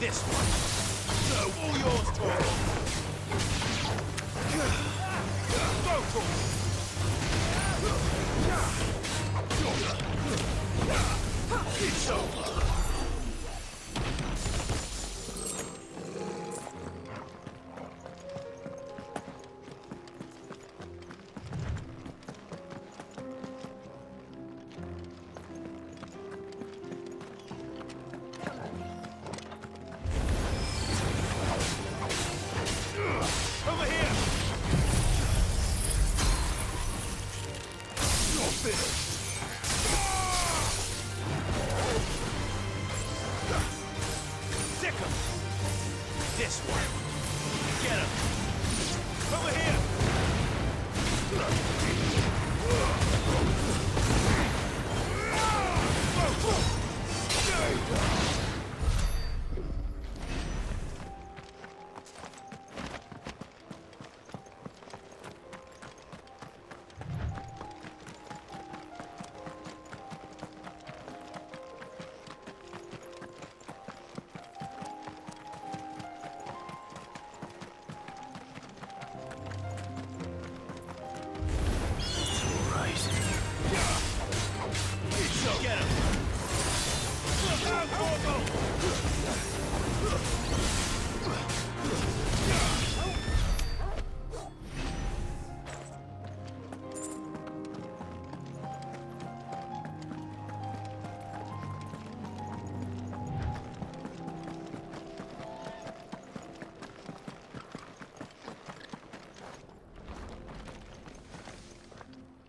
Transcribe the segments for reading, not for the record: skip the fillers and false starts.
This one. So, all yours, Torgal. Go, Torgal. It's over. Over here! You're finished! Sick 'em! This one! Get 'em! Over here! Get him! Look out, Torgal!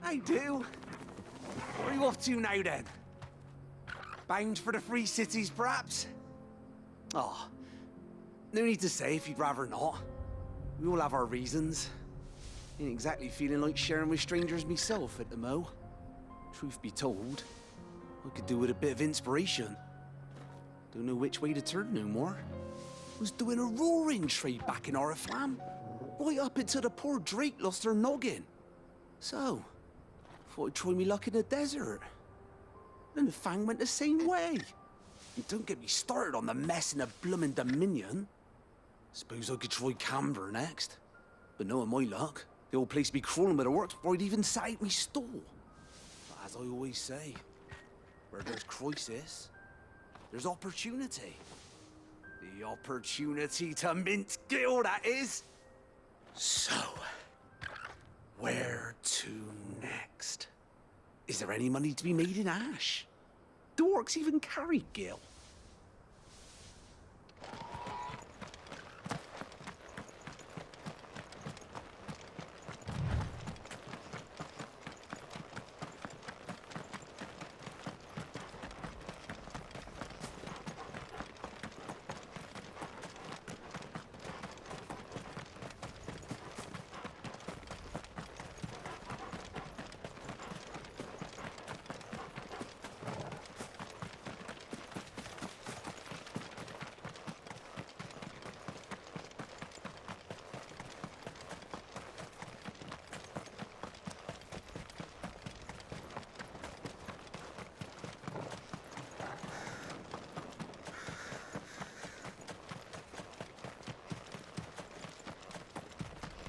I do. Where are you off to now, then? Bound for the Free Cities, perhaps? Oh, no need to say if you'd rather not. We all have our reasons. Ain't exactly feeling like sharing with strangers myself at the mo. Truth be told, I could do with a bit of inspiration. Don't know which way to turn no more. Was doing a roaring trade back in Oriflamme, right up until the poor Drake lost her noggin. So, thought I'd try me luck in the desert. And the Fang went the same way. And don't get me started on the mess in the bloomin' Dominion. Suppose I could try Canberra next. But knowing my luck, the old place be crawling with the works before I'd even set out me stall. But as I always say, where there's crisis, there's opportunity. The opportunity to mint Gil, that is. So, where to next? Is there any money to be made in ash? Do orcs even carry Gil?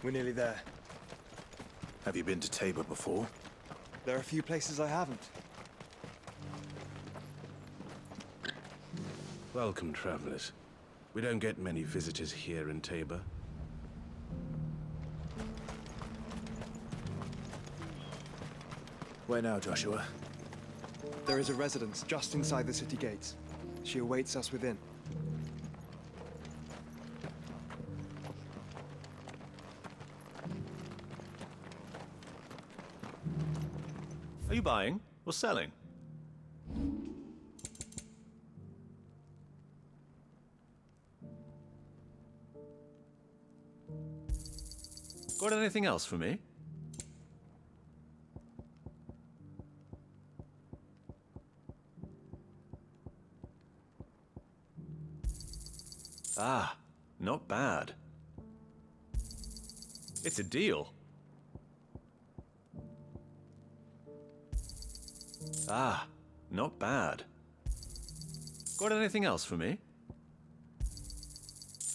We're nearly there. Have you been to Tabor before? There are a few places I haven't. Welcome, travelers. We don't get many visitors here in Tabor. Where now, Joshua? There is a residence just inside the city gates. She awaits us within. Are you buying or selling? Got anything else for me? Ah, not bad. It's a deal. Ah, not bad. Got anything else for me?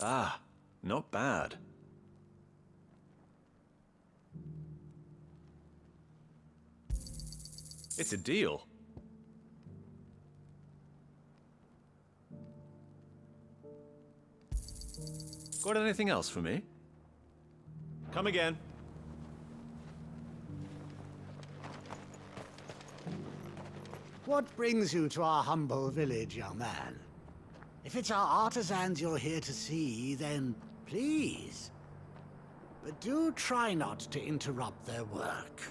Ah, not bad. It's a deal. Got anything else for me? Come again. What brings you to our humble village, young man? If it's our artisans you're here to see, then please. But do try not to interrupt their work.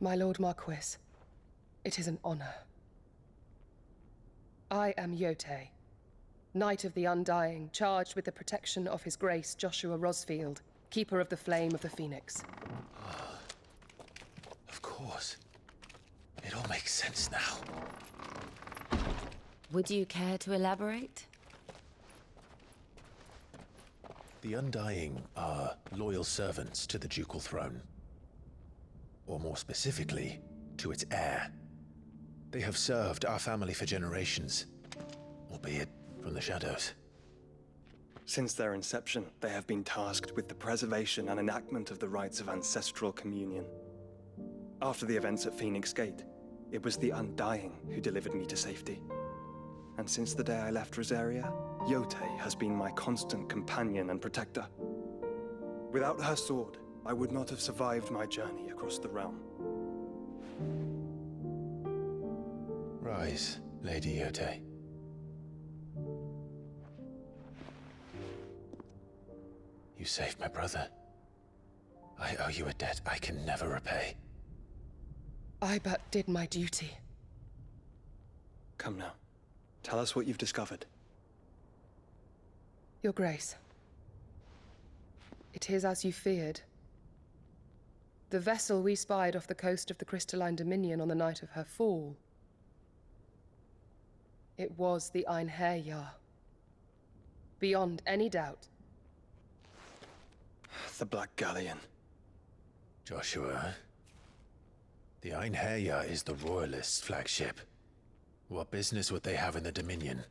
My Lord Marquis, it is an honor. I am Yote, Knight of the Undying, charged with the protection of His Grace Joshua Rosfield, Keeper of the Flame of the Phoenix. Of course. It all makes sense now. Would you care to elaborate? The Undying are loyal servants to the ducal throne. Or more specifically, to its heir. They have served our family for generations, albeit from the shadows. Since their inception, they have been tasked with the preservation and enactment of the rites of ancestral communion. After the events at Phoenix Gate, it was the Undying who delivered me to safety. And since the day I left Rosaria, Yote has been my constant companion and protector. Without her sword, I would not have survived my journey across the realm. Rise, Lady Yote. You saved my brother. I owe you a debt I can never repay. I but did my duty. Come now. Tell us what you've discovered. Your Grace. It is as you feared. The vessel we spied off the coast of the Crystalline Dominion on the night of her fall. It was the Einherjar. Beyond any doubt. The Black Galleon. Joshua, the Einherjar is the Royalists' flagship. What business would they have in the Dominion?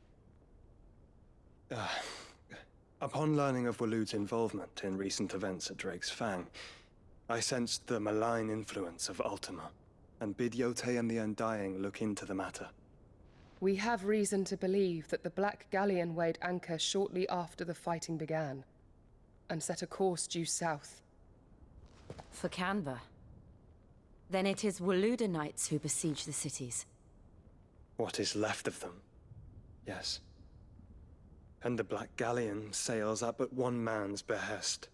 Upon learning of Waloed's involvement in recent events at Drake's Fang, I sensed the malign influence of Ultima, and bid Yote and the Undying look into the matter. We have reason to believe that the Black Galleon weighed anchor shortly after the fighting began, and set a course due south. For Canva. Then it is Waloeda Knights who besiege the cities. What is left of them? Yes. And the Black Galleon sails at but one man's behest.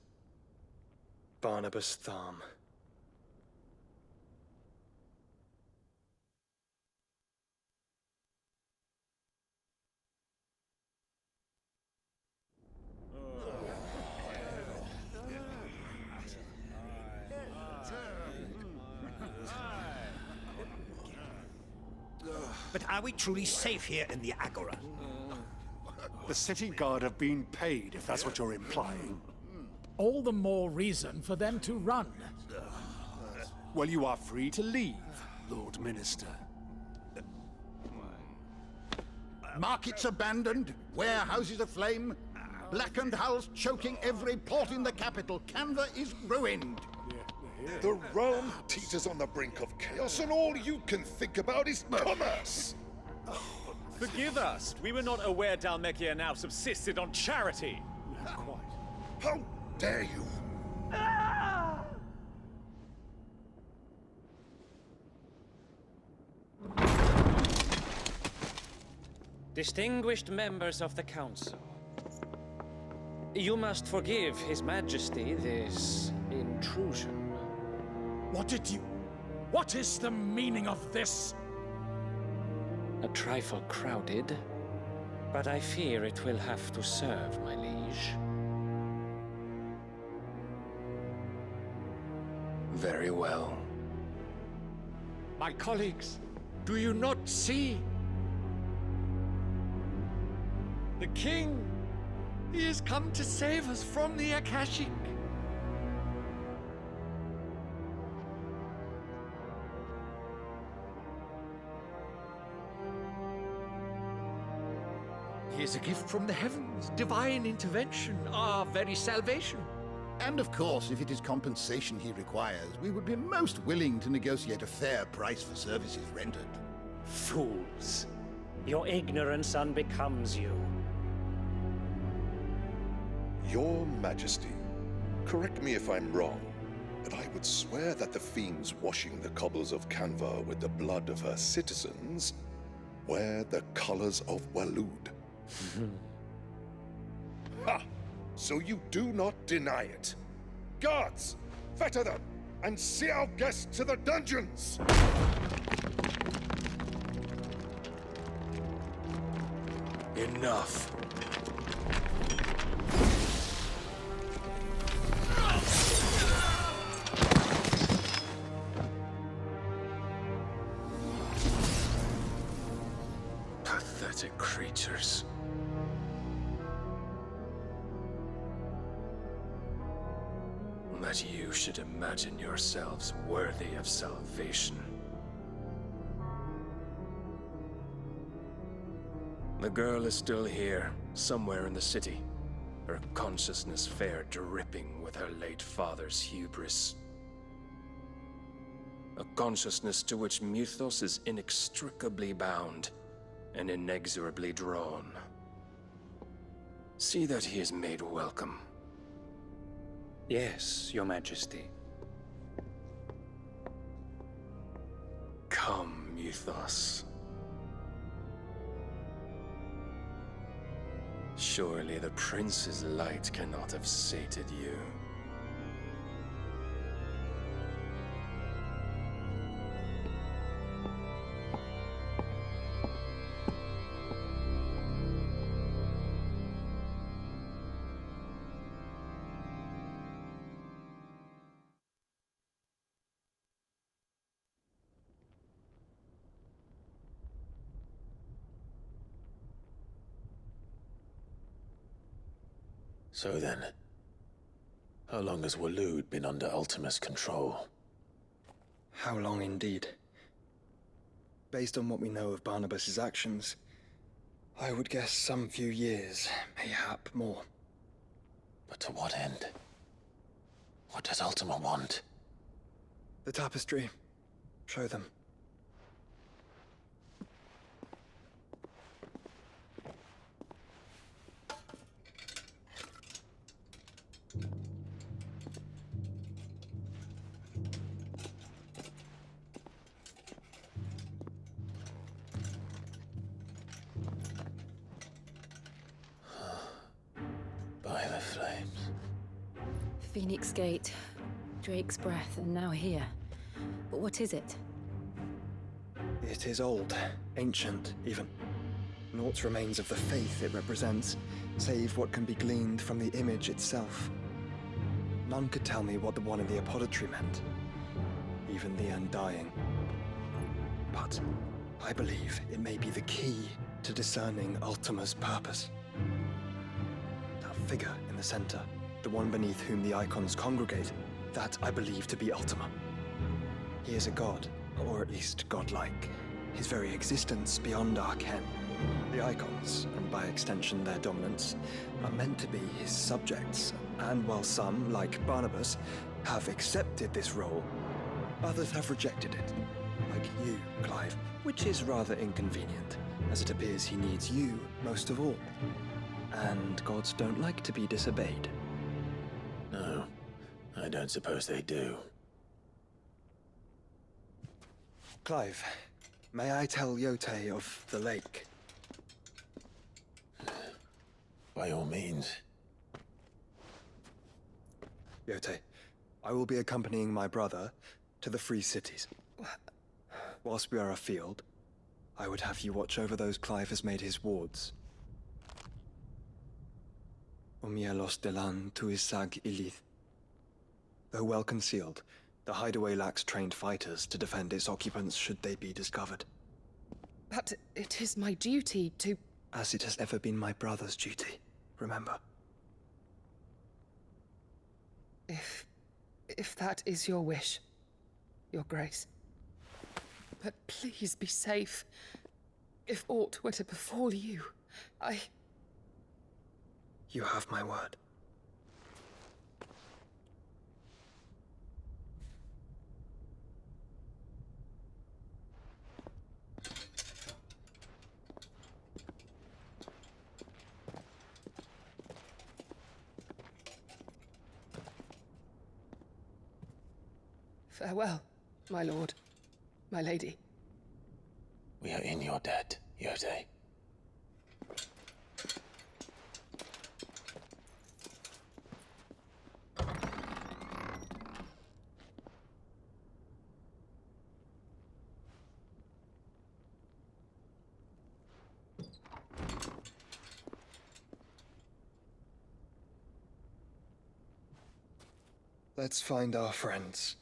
Barnabas Tharm. But are we truly safe here in the Agora? The city guard have been paid, if that's what you're implying. All the more reason for them to run. Well, you are free to leave, Lord Minister. Markets abandoned, warehouses aflame, blackened hulls choking every port in the capital. Canva is ruined. The realm teeters on the brink of chaos, and all you can think about is commerce! Forgive us. We were not aware Dhalmekia now subsisted on charity. How dare you! Distinguished members of the Council, you must forgive His Majesty this intrusion. What is the meaning of this? A trifle crowded, but I fear it will have to serve, my liege. Very well. My colleagues, do you not see? The king! He has come to save us from the Akashic! He is a gift from the heavens, divine intervention, our very salvation. And of course, if it is compensation he requires, we would be most willing to negotiate a fair price for services rendered. Fools! Your ignorance unbecomes you. Your Majesty, correct me if I'm wrong, but I would swear that the fiends washing the cobbles of Canva with the blood of her citizens wear the colors of Waloed. Ha! So you do not deny it. Guards, fetter them, and see our guests to the dungeons! Enough. Pathetic creatures. That you should imagine yourselves worthy of salvation. The girl is still here, somewhere in the city. Her consciousness fair dripping with her late father's hubris. A consciousness to which Mythos is inextricably bound and inexorably drawn. See that he is made welcome. Yes, Your Majesty. Come, Mythos. Surely the prince's light cannot have sated you. So then, how long has Waloed been under Ultima's control? How long indeed? Based on what we know of Barnabas's actions, I would guess some few years, mayhap more. But to what end? What does Ultima want? The tapestry. Show them. By the flames. Phoenix Gate, Drake's Breath, and now here. But what is it? It is old, ancient, even. Naught remains of the faith it represents, save what can be gleaned from the image itself. None could tell me what the one in the apothecary meant, even the Undying. But I believe it may be the key to discerning Ultima's purpose. That figure in the center, the one beneath whom the icons congregate, that I believe to be Ultima. He is a god, or at least godlike, his very existence beyond our ken. The icons, and by extension their dominants, are meant to be his subjects, and while some, like Barnabas, have accepted this role, others have rejected it, like you, Clive, which is rather inconvenient, as it appears he needs you most of all. And gods don't like to be disobeyed. No, I don't suppose they do. Clive, may I tell Yote of the lake? By all means. Yote, I will be accompanying my brother to the Free Cities. Whilst we are afield, I would have you watch over those Clive has made his wards. Omielos delan tuisag ilith. Though well concealed, the hideaway lacks trained fighters to defend its occupants should they be discovered. But it is my duty to... As it has ever been my brother's duty, remember. If that is your wish, Your Grace. But please be safe. If aught were to befall you, You have my word. Farewell, my lord, my lady. We are in your debt, Yote. Let's find our friends.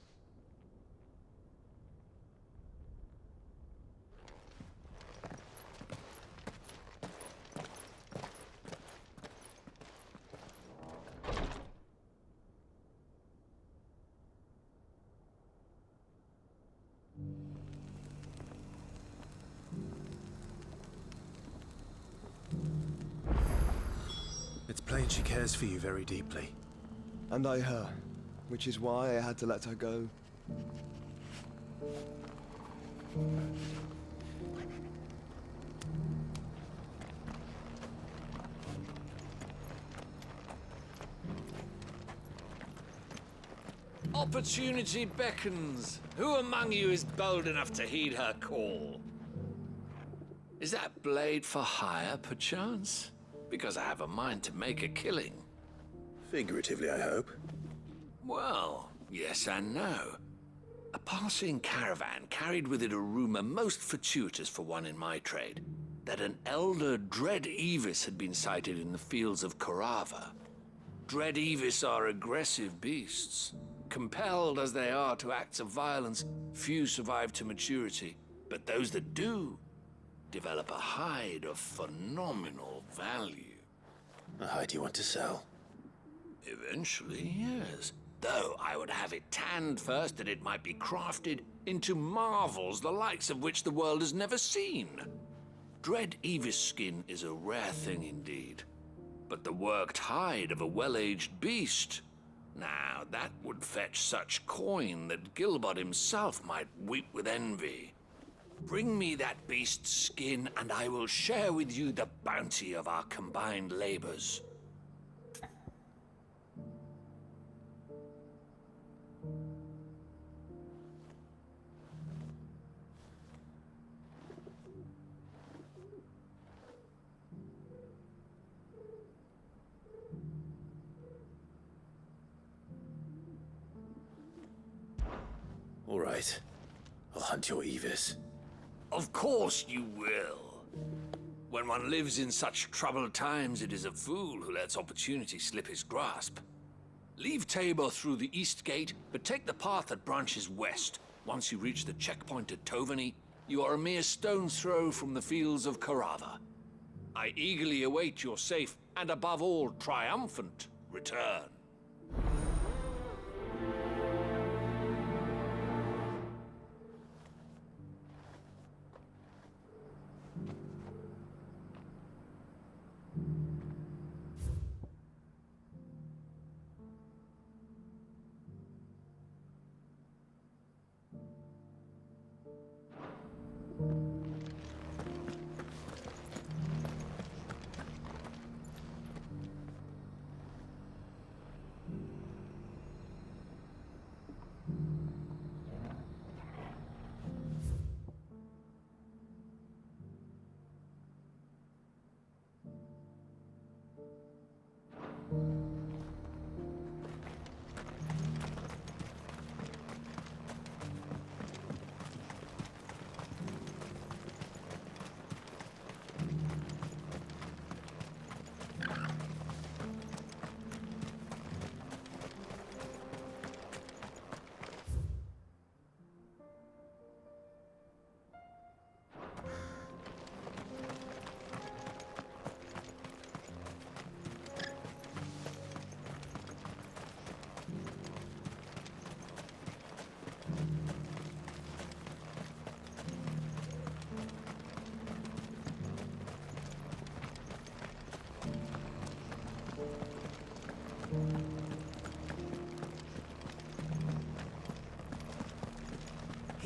It's plain she cares for you very deeply. And I her, which is why I had to let her go. Opportunity beckons. Who among you is bold enough to heed her call? Is that blade for hire, perchance? Because I have a mind to make a killing. Figuratively, I hope. Well, yes and no. A passing caravan carried with it a rumor most fortuitous for one in my trade, that an elder Dread Evis had been sighted in the fields of Carava. Dread Evis are aggressive beasts. Compelled as they are to acts of violence, few survive to maturity, but those that do develop a hide of phenomenal value. A hide you want to sell? Eventually, yes. Though I would have it tanned first that it might be crafted into marvels the likes of which the world has never seen. Dread Evis skin is a rare thing indeed. But the worked hide of a well-aged beast, now that would fetch such coin that Gilbert himself might weep with envy. Bring me that beast's skin, and I will share with you the bounty of our combined labors. All right. I'll hunt your Evis. Of course you will. When one lives in such troubled times, it is a fool who lets opportunity slip his grasp. Leave Tabor through the east gate, but take the path that branches west. Once you reach the checkpoint at Tovany, you are a mere stone's throw from the fields of Carava. I eagerly await your safe, and above all, triumphant return.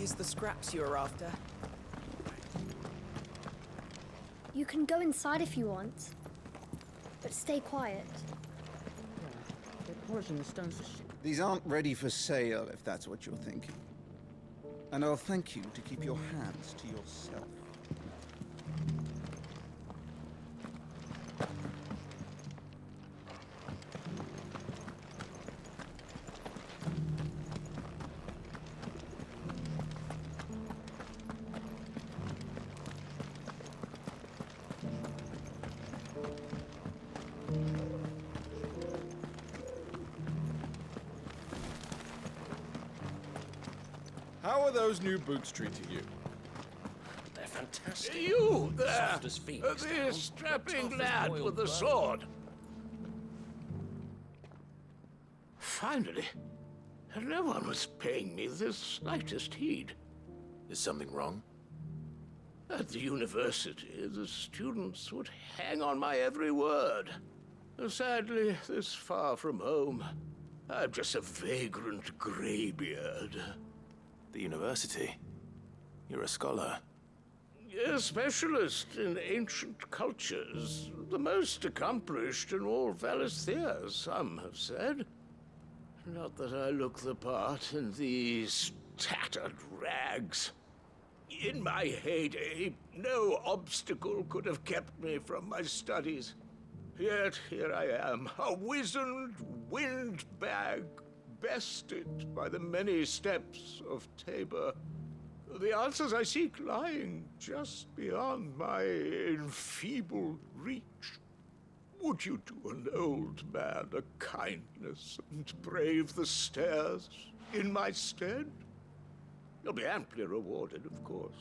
is the scraps you're after? You can go inside if you want, but stay quiet. They're polishing the stones for shit. These aren't ready for sale, if that's what you're thinking. And I'll thank you to keep your hands to yourself. How are those new boots treating you? They're fantastic. You there! Soft as phoenix The down, strapping tough as lad boiled with the butter. sword. Finally. No one was paying me the slightest heed. Is something wrong? At the university, the students would hang on my every word. Sadly, this far from home, I'm just a vagrant graybeard. The university? You're a scholar. A specialist in ancient cultures, the most accomplished in all Valisthea, some have said. Not that I look the part in these tattered rags. In my heyday, no obstacle could have kept me from my studies. Yet here I am, a wizened windbag, bested by the many steps of Tabor. The answers I seek lying just beyond my enfeebled reach. Would you do an old man a kindness and brave the stairs in my stead? You'll be amply rewarded, of course.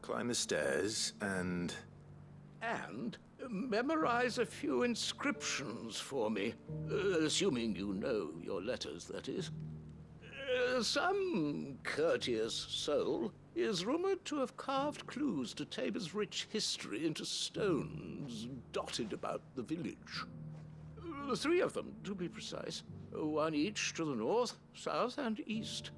Climb the stairs and... And memorize a few inscriptions for me, assuming you know your letters, that is. Some courteous soul is rumored to have carved clues to Tabor's rich history into stones dotted about the village. 3 of them, to be precise. 1 each to the north, south, and east.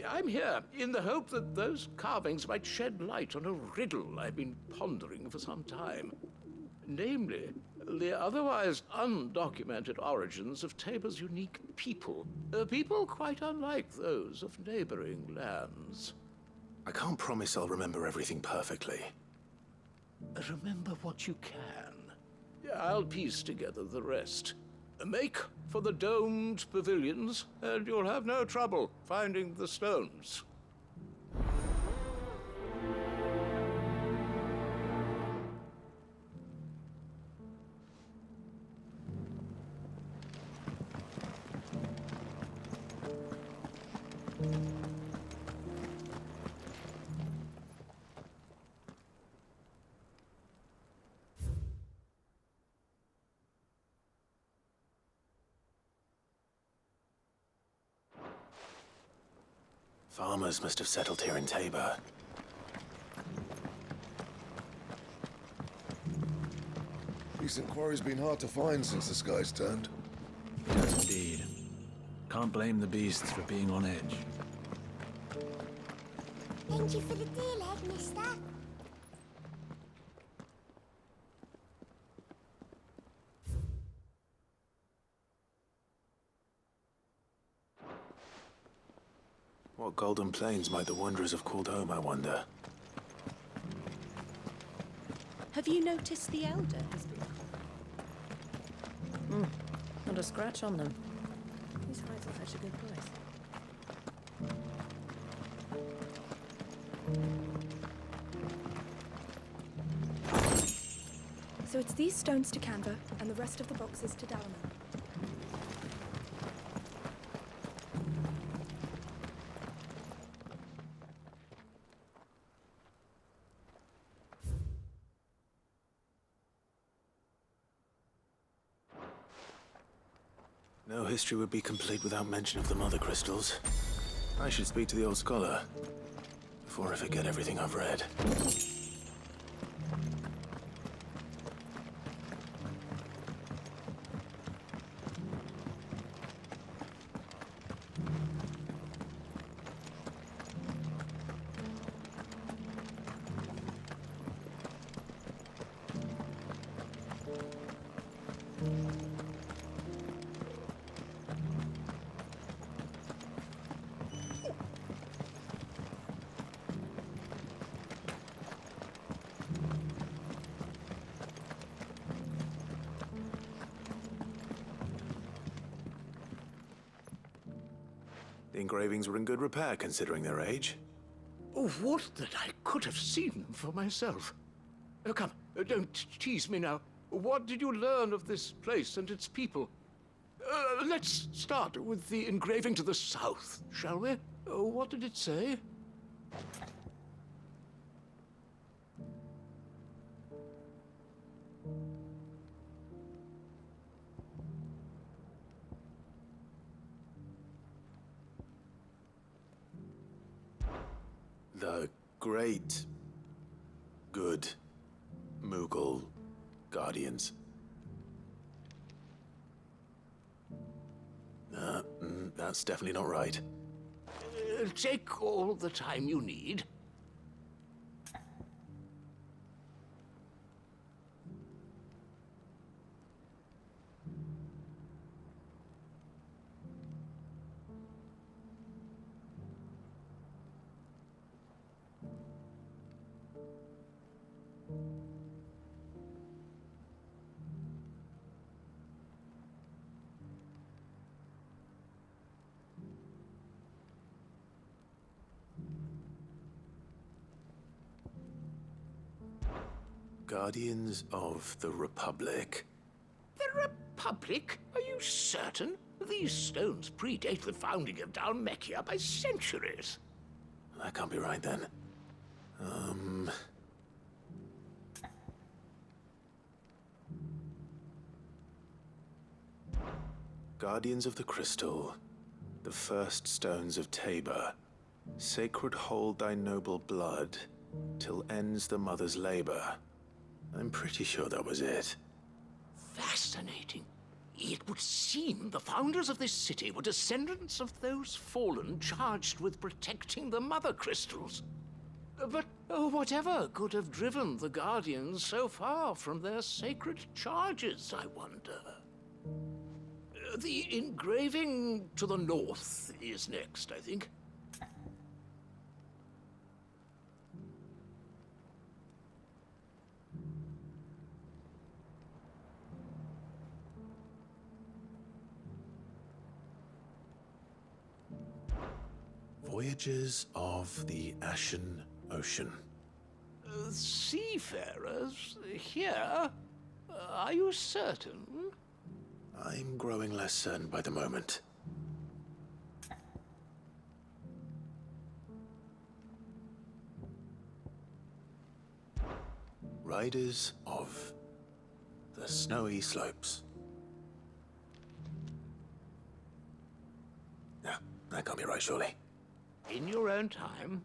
I'm here in the hope that those carvings might shed light on a riddle I've been pondering for some time. Namely, the otherwise undocumented origins of Tabor's unique people. People quite unlike those of neighboring lands. I can't promise I'll remember everything perfectly. Remember what you can. I'll piece together the rest. Make for the domed pavilions, and you'll have no trouble finding the stones. Farmers must have settled here in Tabor. Decent quarry's been hard to find since the skies turned. Yes, indeed. Can't blame the beasts for being on edge. Thank you for the deal, Ed, mister. What golden plains might the wanderers have called home, I wonder? Have you noticed the Elder has been... Not a scratch on them. These hides are such a good place. So it's these stones to Canva, and the rest of the boxes to Dalamo. No history would be complete without mention of the Mother Crystals. I should speak to the old scholar before I forget everything I've read. The engravings were in good repair considering their age. Oh, would that I could have seen them for myself. Oh, come, don't tease me now. What did you learn of this place and its people? Let's start with the engraving to the south, shall we? What did it say? The great, good Mughal guardians. That's definitely not right. Take all the time you need. Guardians of the Republic. The Republic? Are you certain? These stones predate the founding of Dhalmekia by centuries. That can't be right then. Guardians of the Crystal, the first stones of Tabor. Sacred hold thy noble blood, till ends the mother's labor. I'm pretty sure that was it. Fascinating. It would seem the founders of this city were descendants of those fallen charged with protecting the mother crystals. But whatever could have driven the Guardians so far from their sacred charges, I wonder? The engraving to the north is next, I think. Voyages of the Ashen Ocean. Seafarers here? Are you certain? I'm growing less certain by the moment. Riders of the Snowy Slopes. No, that can't be right, surely. In your own time.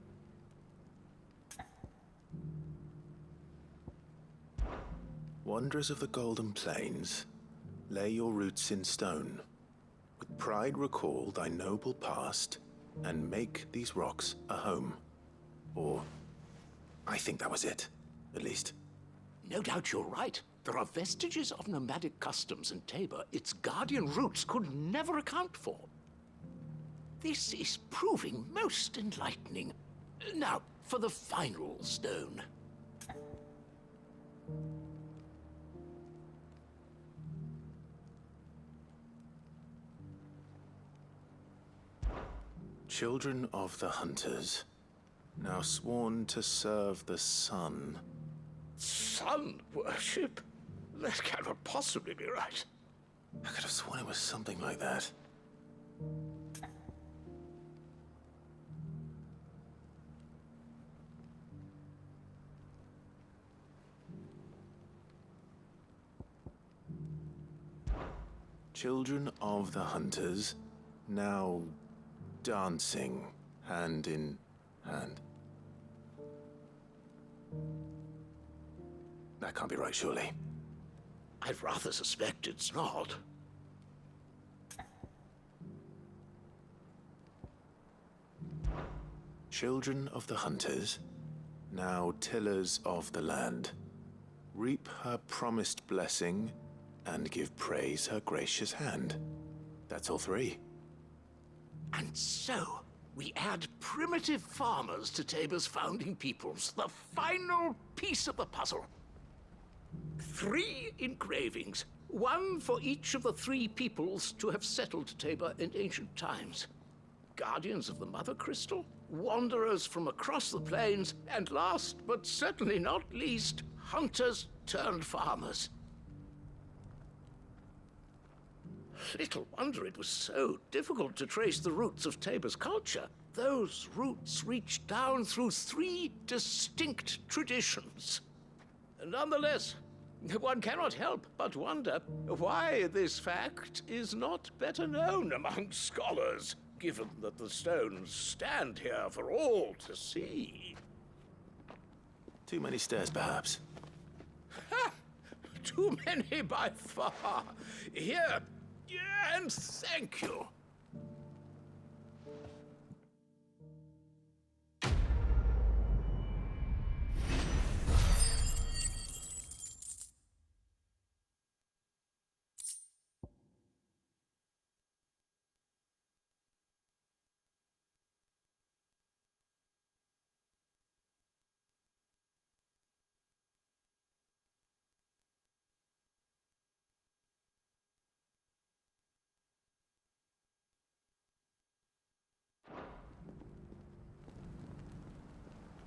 Wanderers of the Golden Plains, lay your roots in stone. With pride recall thy noble past, and make these rocks a home. Or, I think that was it, at least. No doubt you're right. There are vestiges of nomadic customs in Tabor its guardian roots could never account for. This is proving most enlightening. Now, for the final stone. Children of the Hunters, now sworn to serve the sun. Sun worship? That cannot possibly be right. I could have sworn it was something like that. Children of the Hunters, now dancing hand in hand. That can't be right, surely. I'd rather suspect it's not. Children of the hunters, now tillers of the land, reap her promised blessing and give praise her gracious hand. That's all three. And so, we add primitive farmers to Tabor's founding peoples, the final piece of the puzzle. 3 engravings, one for each of the 3 peoples to have settled Tabor in ancient times. Guardians of the Mother Crystal, wanderers from across the plains, and last but certainly not least, hunters turned farmers. Little wonder it was so difficult to trace the roots of Tabor's culture. Those roots reach down through 3 distinct traditions. Nonetheless, one cannot help but wonder why this fact is not better known among scholars, given that the stones stand here for all to see. Too many stairs, perhaps. Ha! Too many by far. Here, and thank you.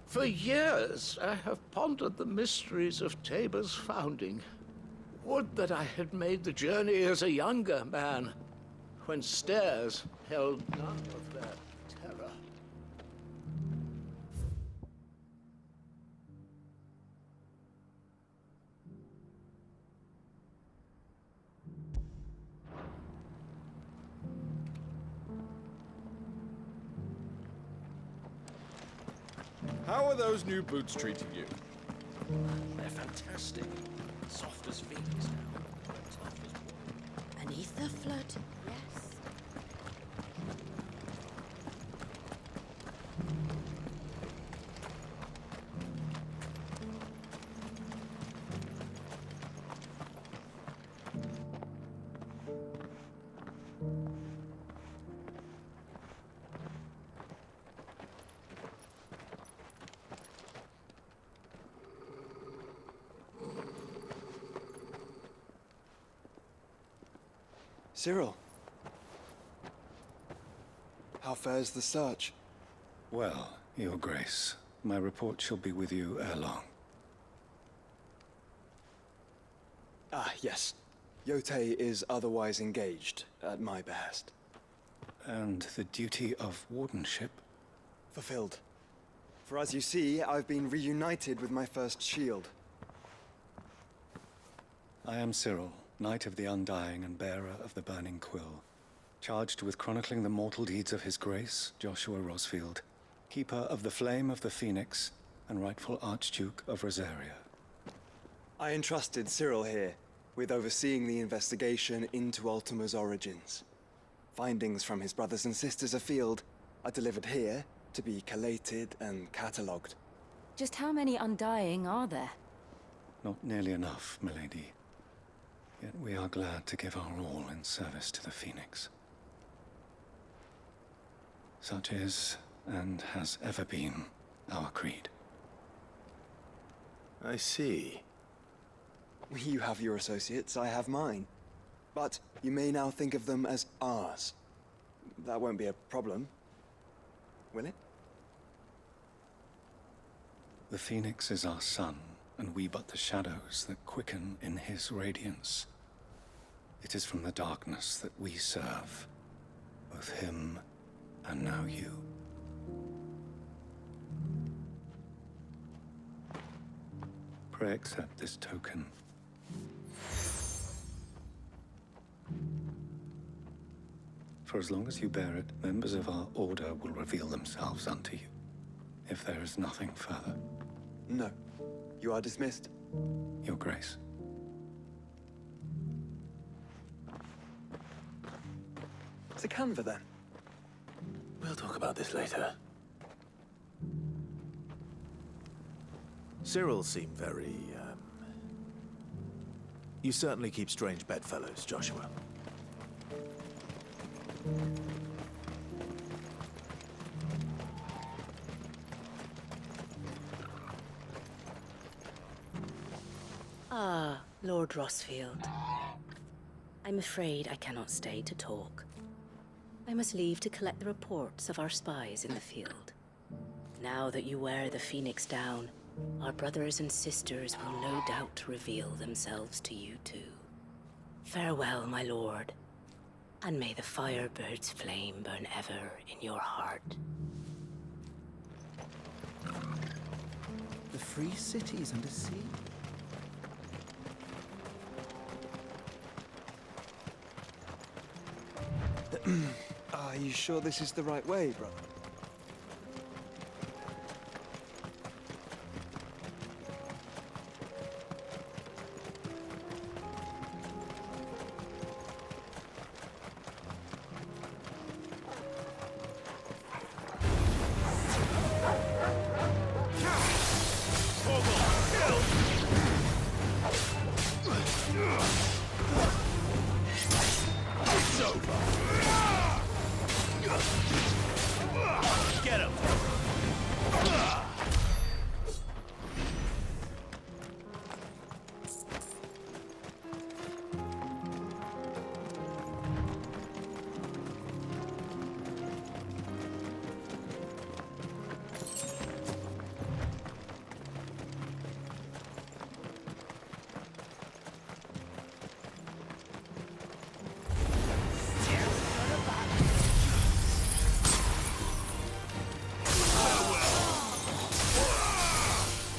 For years, I have pondered the mysteries of Tabor's founding. Would that I had made the journey as a younger man, when stairs held none of their terror. How are those new boots treating you? They're fantastic. Soft as feet now. Tough as wood. Beneath the flood, yes. Cyril. How fares the search? Well, Your Grace, my report shall be with you ere long. Ah, yes. Yotei is otherwise engaged, at my behest. And the duty of wardenship? Fulfilled. For as you see, I've been reunited with my first shield. I am Cyril, Knight of the Undying and bearer of the Burning Quill, charged with chronicling the mortal deeds of His Grace, Joshua Rosfield, Keeper of the Flame of the Phoenix, and rightful Archduke of Rosaria. I entrusted Cyril here with overseeing the investigation into Ultima's origins. Findings from his brothers and sisters afield are delivered here to be collated and catalogued. Just how many Undying are there? Not nearly enough, milady. Yet we are glad to give our all in service to the Phoenix. Such is, and has ever been, our creed. I see. You have your associates, I have mine. But you may now think of them as ours. That won't be a problem, will it? The Phoenix is our sun, and we but the shadows that quicken in his radiance. It is from the darkness that we serve, both him and now you. Pray accept this token. For as long as you bear it, members of our order will reveal themselves unto you. If there is nothing further. No. You are dismissed. Your Grace. To Canva, then. We'll talk about this later. Cyril seemed very, You certainly keep strange bedfellows, Joshua. Ah, Lord Rosfield. I'm afraid I cannot stay to talk. I must leave to collect the reports of our spies in the field. Now that you wear the Phoenix down, our brothers and sisters will no doubt reveal themselves to you too. Farewell, my lord, and may the Firebird's flame burn ever in your heart. The free cities under siege. Are you sure this is the right way, brother? Get him!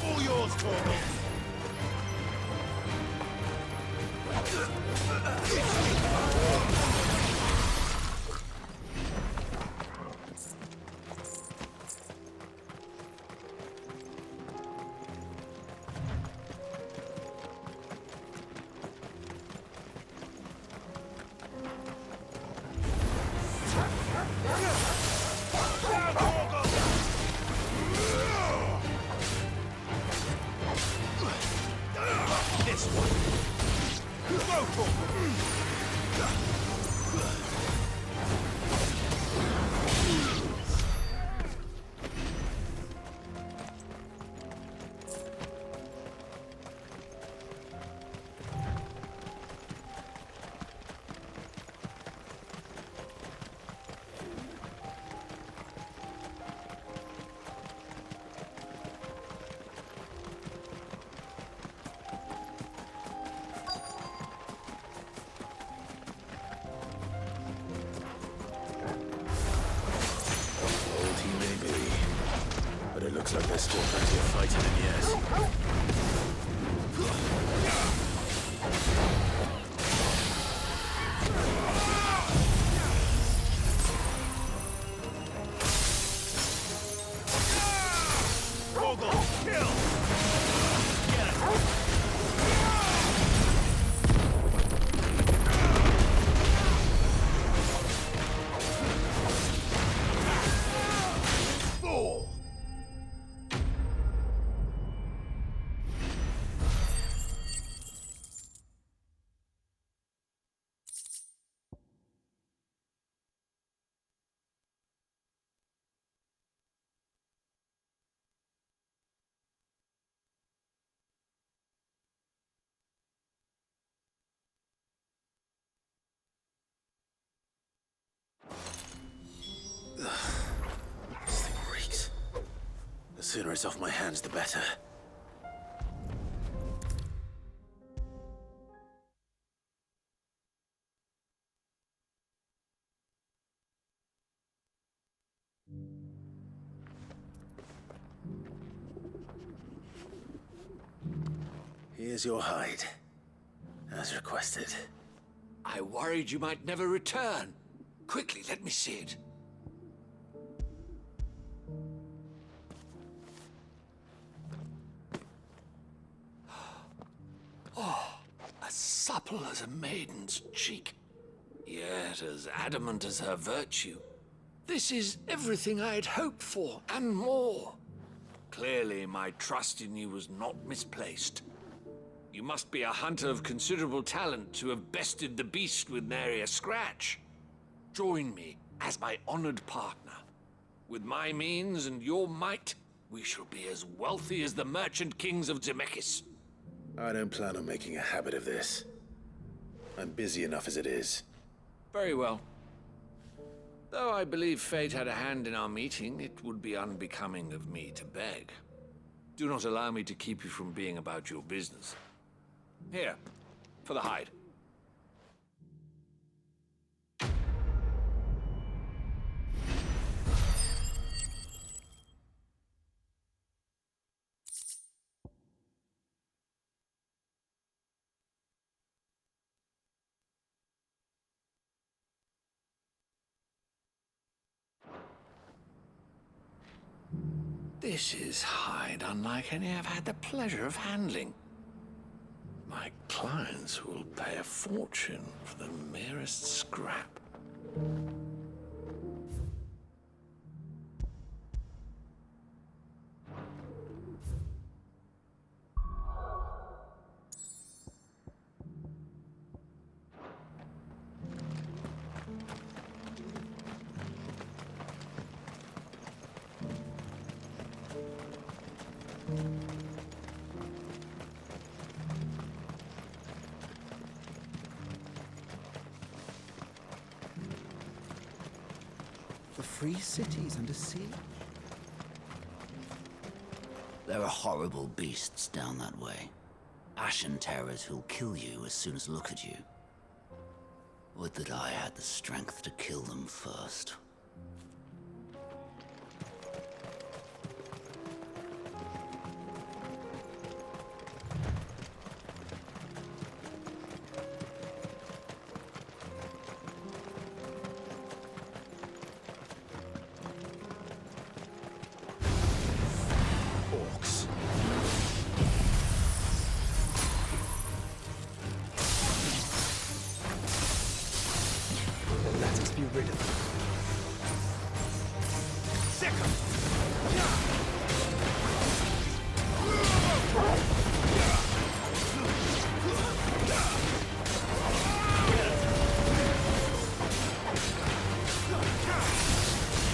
All yours, Torgal! This one! Go for But it looks like there's still plenty of fighting in yet. Torgal, kill! Get him! Fool! This thing reeks. The sooner it's off my hands, the better. Here's your hide, as requested. I worried you might never return. Quickly, let me see it. Oh, as supple as a maiden's cheek, yet as adamant as her virtue. This is everything I had hoped for, and more. Clearly, my trust in you was not misplaced. You must be a hunter of considerable talent to have bested the beast with nary a scratch. Join me as my honored partner. With my means and your might, we shall be as wealthy as the merchant kings of Zemeckis. I don't plan on making a habit of this. I'm busy enough as it is. Very well. Though I believe fate had a hand in our meeting, it would be unbecoming of me to beg. Do not allow me to keep you from being about your business. Here, for the hide. This is hide unlike any I've had the pleasure of handling. My clients will pay a fortune for the merest scrap. The free cities under siege? There are horrible beasts down that way. Ashen terrors who'll kill you as soon as look at you. Would that I had the strength to kill them first. Let us be rid of them. Sick 'em!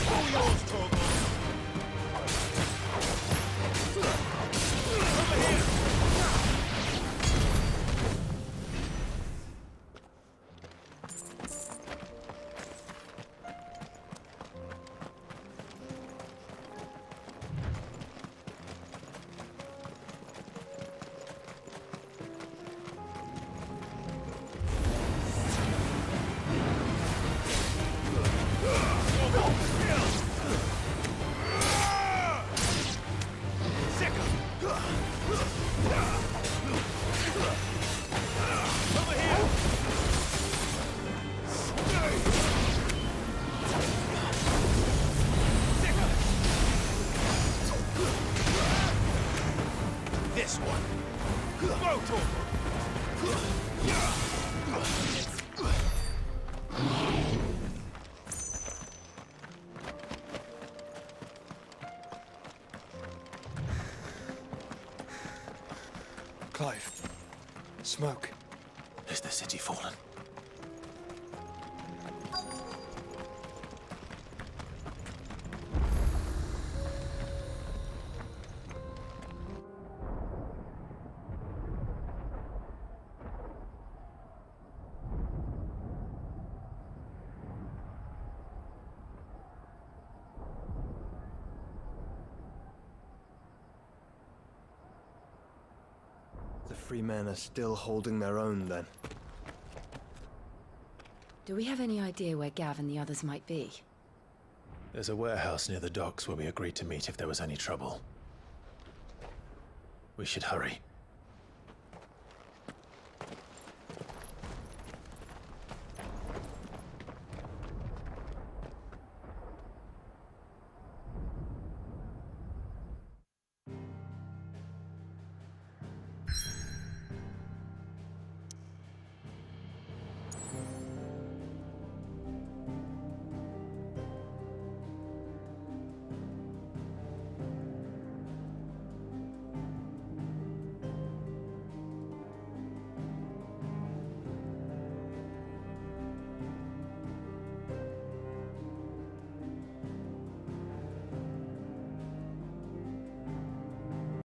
All yours, Torgal! Over here! This one. Go, Torgal! Clive. Smoke. Is the city fallen? The free men are still holding their own, then. Do we have any idea where Gav and the others might be? There's a warehouse near the docks where we agreed to meet if there was any trouble. We should hurry.